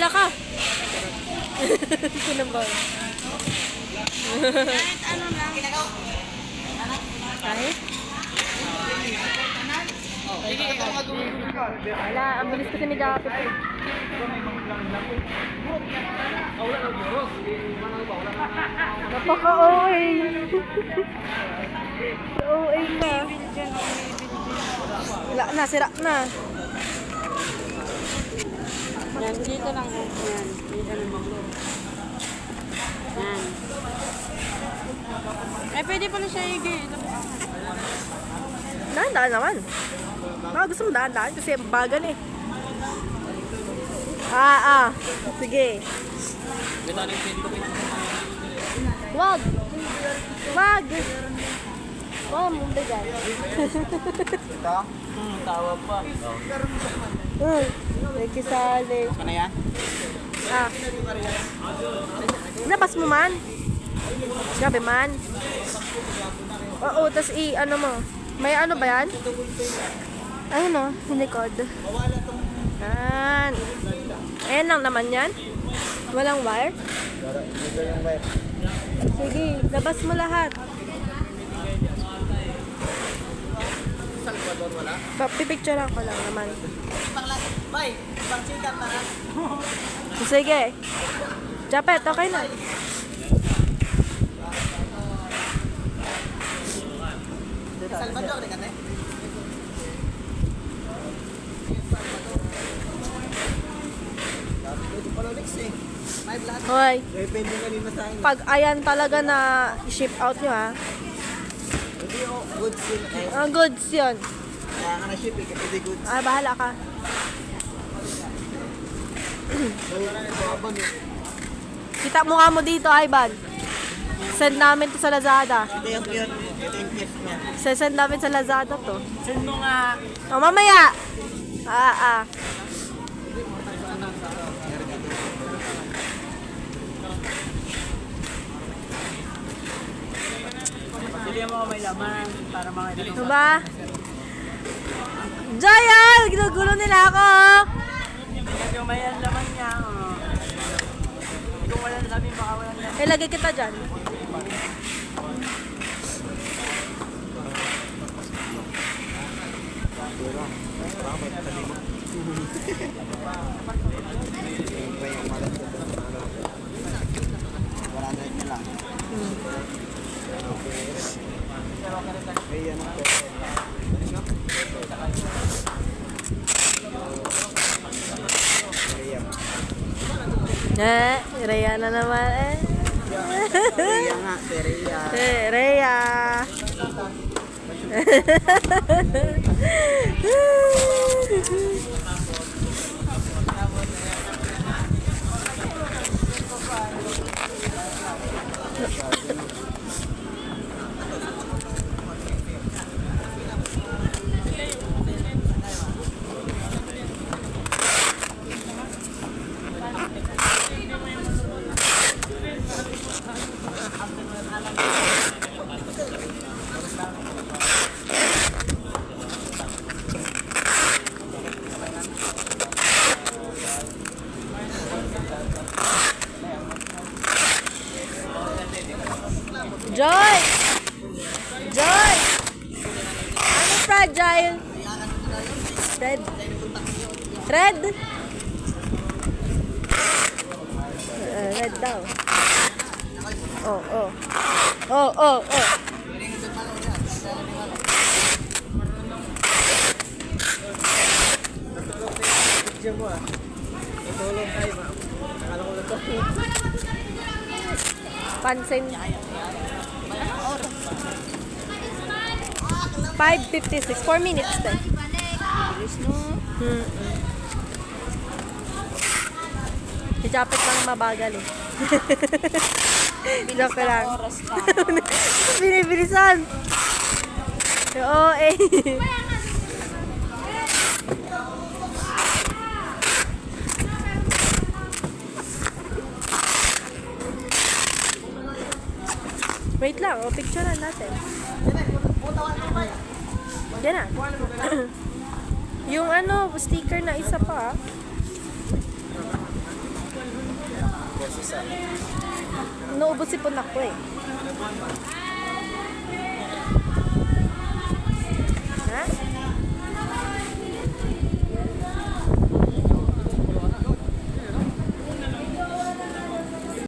Bahala ka. Sinambal. Kahit ano lang. Kahit? Wala, ang bilis kasi ni Japet eh. Napaka-OA. OA ka. Wala na, sira na. Yan, dito lang. Yan, dito lang. Yan. Eh, pwede pala siya higay. Dahan-dahan naman. Gusto mo dahan-dahan kasi bagan eh. Sige. Wag. Wag. Wag mo bigay. Ito? Tawa pa. May kisali. Ano yan? Labas mo man. Grabe man. Oo, tas ano mo. May ano ba yan? Ayun o, yung likod. Yan. Ayan lang naman yan. Walang wire. Dito yung web. Sige, labas mo lahat. Salvador wala? Pipicturean ko lang naman. Bay, ibang sikat na. Sige. Japet, okay na. Salvador, di ka te? Ito pala next eh. May lahat. Hoy, Pending kanina sa akin. pag ayan talaga na ship out nyo ha. Hindi oh, goods yun. Ang goods yun. Kaya ka na ship eh, kasi di goods. Bahala ka. Wala na yung babon eh. Kita mo nga mo dito, Ivan. Send namin to sa Lazada. Ito yung cute. Ito yung cute niya. Send namin sa Lazada to. Send mo nga. O, mamaya. Pilihan mo may laman para makita Ano ba? Joyan! Ginugulo nila ako! yung may laman niya. Kung walang lamin, baka walang laman. Ilagay kita dyan. Wala na yun lang. Ayan ako. Rhea na naman eh. Rhea nga, si Rhea. Rhea. Joy! Joy! Ano fragile? Red? Red? Red daw. Oh. Diyan mo ah. Natulog tayo ma. Nakala ko na to. Pansin. 5:56. 4 minutes din. Bilis no. Si Japet lang mabagal eh. Joke lang. Oras ka. Binibilisan. Oo eh. Wait lang, picturean natin. Yan na. Yung sticker na isa pa. isa. Inuubos si punak ko eh.